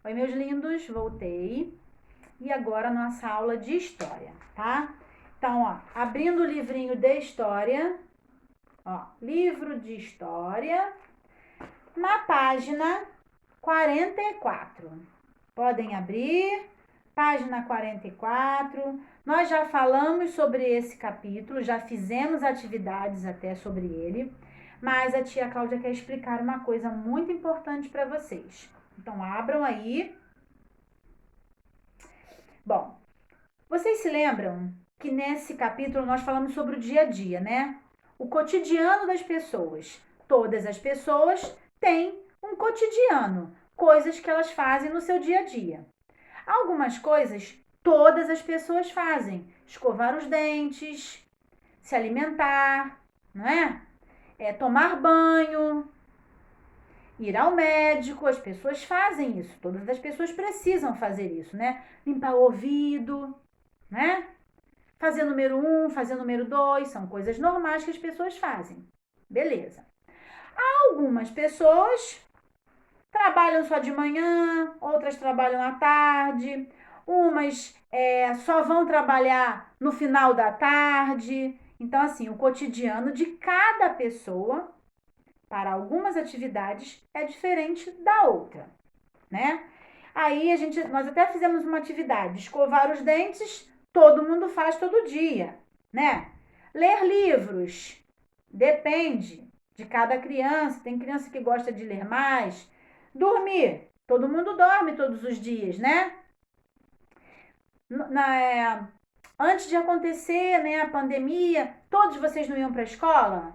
Oi, meus lindos, voltei. E agora nossa aula de história, tá? Então, ó, abrindo o livrinho de história, ó, livro de história, na página 44. Podem abrir, página 44. Nós já falamos sobre esse capítulo, já fizemos atividades até sobre ele, mas a tia Cláudia quer explicar uma coisa muito importante para vocês. Então, abram aí. Bom, vocês se lembram que nesse capítulo nós falamos sobre o dia a dia, né? O cotidiano das pessoas. Todas as pessoas têm um cotidiano, coisas que elas fazem no seu dia a dia. Algumas coisas todas as pessoas fazem: escovar os dentes, se alimentar, não é? Tomar banho, ir ao médico, as pessoas fazem isso, todas as pessoas precisam fazer isso, né? Limpar o ouvido, né? Fazer número 1, fazer número 2, são coisas normais que as pessoas fazem. Beleza. Algumas pessoas trabalham só de manhã, outras trabalham à tarde, umas só vão trabalhar no final da tarde. Então, assim, o cotidiano de cada pessoa para algumas atividades é diferente da outra, né? Aí nós até fizemos uma atividade, escovar os dentes, todo mundo faz todo dia, né? Ler livros, depende de cada criança, tem criança que gosta de ler mais. Dormir, todo mundo dorme todos os dias, né? Antes de acontecer, né, a pandemia, todos vocês não iam para a escola?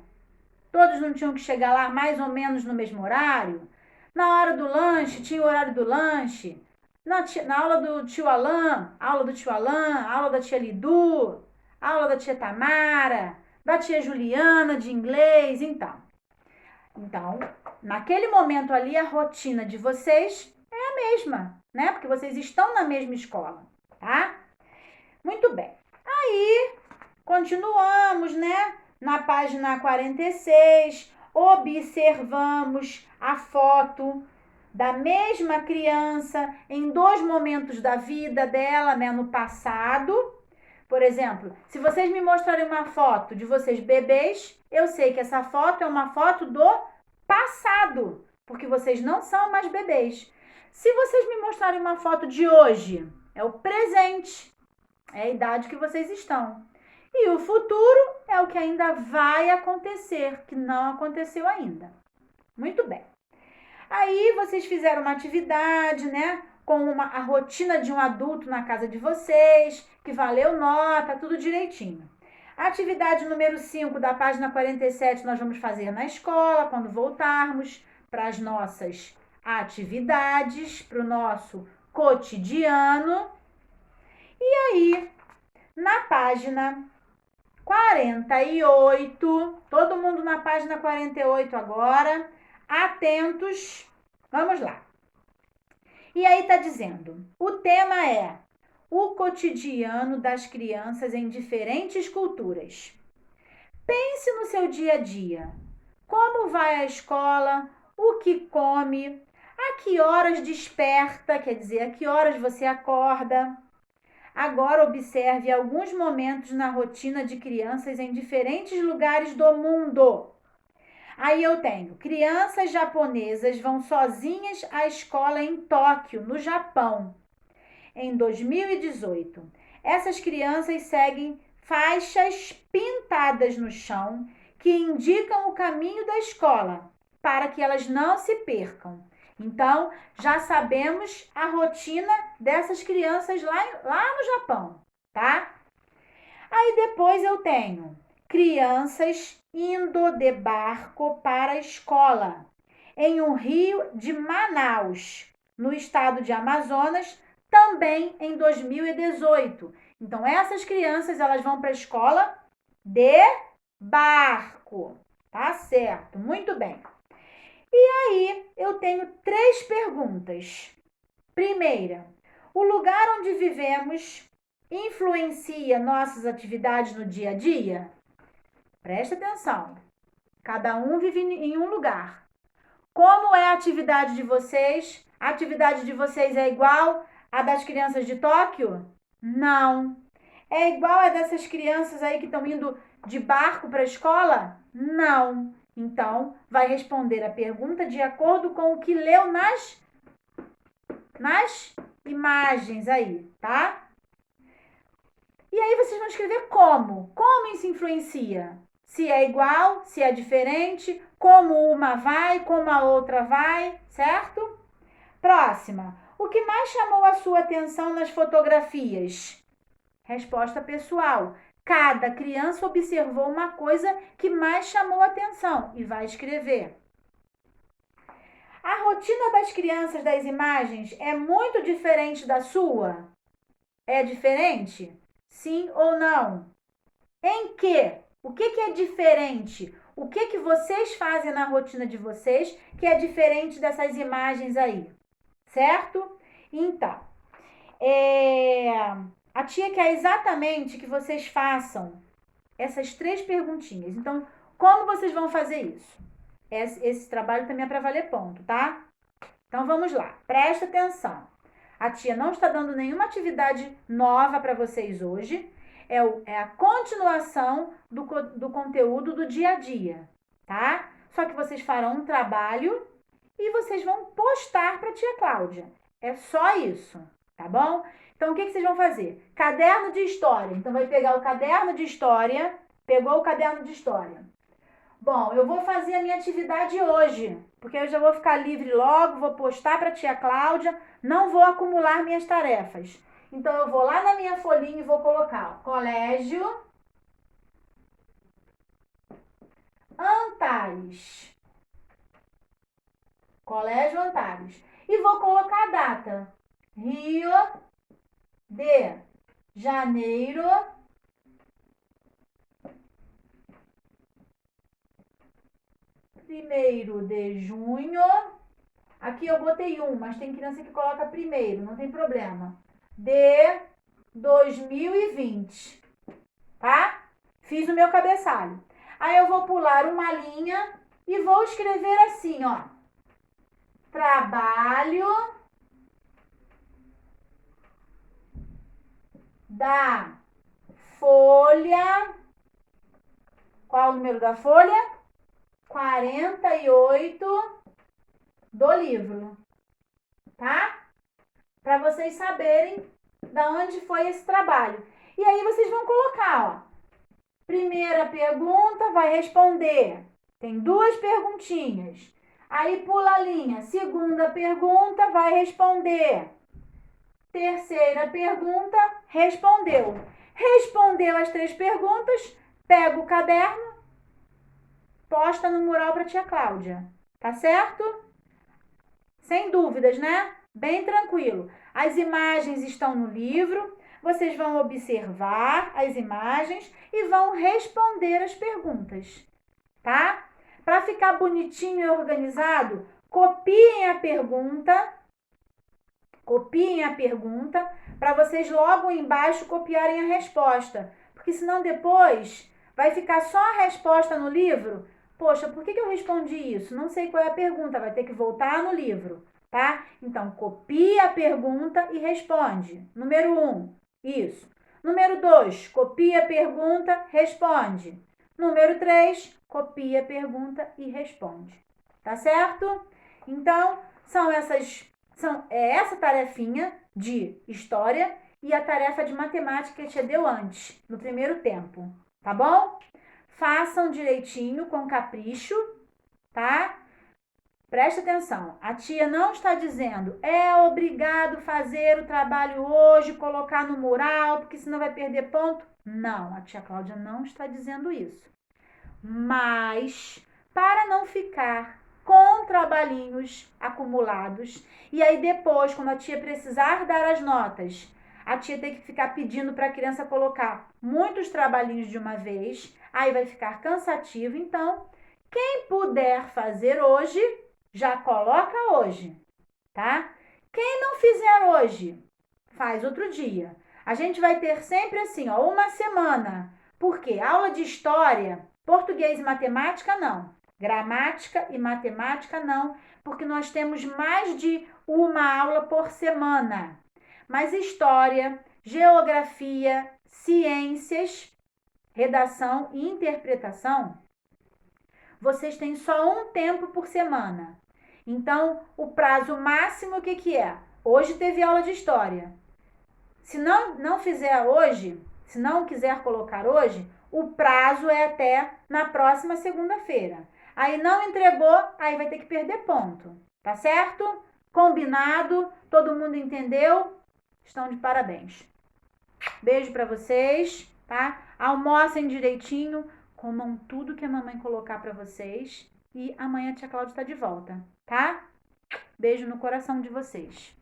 Todos não tinham que chegar lá mais ou menos no mesmo horário? Na hora do lanche, tinha o horário do lanche. Na aula do tio Alain, aula do tio Alain, aula da tia Lidu, aula da tia Tamara, da tia Juliana de inglês, Então, naquele momento ali, a rotina de vocês é a mesma, né? Porque vocês estão na mesma escola, tá? Muito bem. Aí, continuamos, né? Na página 46, observamos a foto da mesma criança em dois momentos da vida dela, né? No passado. Por exemplo, se vocês me mostrarem uma foto de vocês bebês, eu sei que essa foto é uma foto do passado, porque vocês não são mais bebês. Se vocês me mostrarem uma foto de hoje, é o presente, é a idade que vocês estão. E o futuro é o que ainda vai acontecer, que não aconteceu ainda. Muito bem. Aí vocês fizeram uma atividade, né? Com a rotina de um adulto na casa de vocês, que valeu nota, tudo direitinho. A atividade número 5 da página 47 nós vamos fazer na escola, quando voltarmos para as nossas atividades, para o nosso cotidiano. E aí, na página 48, todo mundo na página 48 agora, atentos, vamos lá. E aí tá dizendo, o tema é o cotidiano das crianças em diferentes culturas. Pense no seu dia a dia. Como vai à escola? O que come? A que horas desperta? Quer dizer, a que horas você acorda? Agora observe alguns momentos na rotina de crianças em diferentes lugares do mundo. Aí eu tenho, crianças japonesas vão sozinhas à escola em Tóquio, no Japão, em 2018. Essas crianças seguem faixas pintadas no chão que indicam o caminho da escola, para que elas não se percam. Então, já sabemos a rotina dessas crianças lá no Japão, tá? Aí depois eu tenho crianças indo de barco para a escola em um rio de Manaus, no estado de Amazonas, também em 2018. Então essas crianças elas vão para a escola de barco, tá certo? Muito bem. E aí eu tenho 3 perguntas. Primeira, o lugar onde vivemos influencia nossas atividades no dia a dia? Presta atenção. Cada um vive em um lugar. Como é a atividade de vocês A atividade de vocês é igual à das crianças de Tóquio? Não. É igual a dessas crianças aí que estão indo de barco para a escola? Não. Então, vai responder a pergunta de acordo com o que leu nas imagens aí, tá? E aí vocês vão escrever como. Como isso influencia? Se é igual, se é diferente, como uma vai, como a outra vai, certo? Próxima. O que mais chamou a sua atenção nas fotografias? Resposta pessoal. Cada criança observou uma coisa que mais chamou a atenção e vai escrever. A rotina das crianças das imagens é muito diferente da sua? É diferente? Sim ou não? Em que? O que é diferente? O que vocês fazem na rotina de vocês que é diferente dessas imagens aí? Certo? Então, a tia quer exatamente que vocês façam essas 3 perguntinhas. Então, como vocês vão fazer isso? Esse trabalho também é para valer ponto, tá? Então, vamos lá. Presta atenção. A tia não está dando nenhuma atividade nova para vocês hoje. É a continuação do conteúdo do dia a dia, tá? Só que vocês farão um trabalho e vocês vão postar para a tia Cláudia. É só isso, tá bom? Então, o que vocês vão fazer? Caderno de história. Então, vai pegar o caderno de história. Pegou o caderno de história. Bom, eu vou fazer a minha atividade hoje, porque eu já vou ficar livre logo, vou postar para a tia Cláudia, não vou acumular minhas tarefas. Então, eu vou lá na minha folhinha e vou colocar ó, Colégio Antares. Colégio Antares. E vou colocar a data. Rio de Janeiro, 1º de junho. Aqui eu botei 1, mas tem criança que coloca primeiro, não tem problema. De 2020, tá? Fiz o meu cabeçalho. Aí eu vou pular uma linha e vou escrever assim, ó. Trabalho da folha. Qual o número da folha? 48 do livro, tá? Para vocês saberem da onde foi esse trabalho. E aí vocês vão colocar, ó. Primeira pergunta, vai responder. Tem 2 perguntinhas. Aí pula a linha. Segunda pergunta, vai responder. Terceira pergunta, respondeu. Respondeu as 3 perguntas, pega o caderno, posta no mural para a tia Cláudia. Tá certo? Sem dúvidas, né? Bem tranquilo. As imagens estão no livro. Vocês vão observar as imagens e vão responder as perguntas, tá? Para ficar bonitinho e organizado, copiem a pergunta para vocês logo embaixo copiarem a resposta, porque senão depois vai ficar só a resposta no livro. Poxa, por que eu respondi isso? Não sei qual é a pergunta, vai ter que voltar no livro, tá? Então, copia a pergunta e responde. Número 1, isso. Número 2, copia a pergunta, responde. Número 3, copia a pergunta e responde. Tá certo? Então, é essa tarefinha de história e a tarefa de matemática que a tia deu antes, no primeiro tempo. Tá bom? Façam direitinho, com capricho, tá? Presta atenção, a tia não está dizendo é obrigado fazer o trabalho hoje, colocar no mural, porque senão vai perder ponto. Não, a tia Cláudia não está dizendo isso. Mas, para não ficar com trabalhinhos acumulados, e aí depois, quando a tia precisar dar as notas, a tia tem que ficar pedindo para a criança colocar muitos trabalhinhos de uma vez, aí vai ficar cansativo. Então, quem puder fazer hoje, já coloca hoje, tá? Quem não fizer hoje, faz outro dia. A gente vai ter sempre assim, ó, uma semana. Por quê? Aula de história, português e matemática, não. Gramática e matemática, não. Porque nós temos mais de uma aula por semana. Mas história, geografia, ciências, redação e interpretação, vocês têm só um tempo por semana. Então, o prazo máximo, o que é? Hoje teve aula de história. Se não fizer hoje, se não quiser colocar hoje, o prazo é até na próxima segunda-feira. Aí não entregou, aí vai ter que perder ponto. Tá certo? Combinado? Todo mundo entendeu? Estão de parabéns. Beijo pra vocês, tá? Almocem direitinho, comam tudo que a mamãe colocar pra vocês. E amanhã a tia Cláudia tá de volta, tá? Beijo no coração de vocês.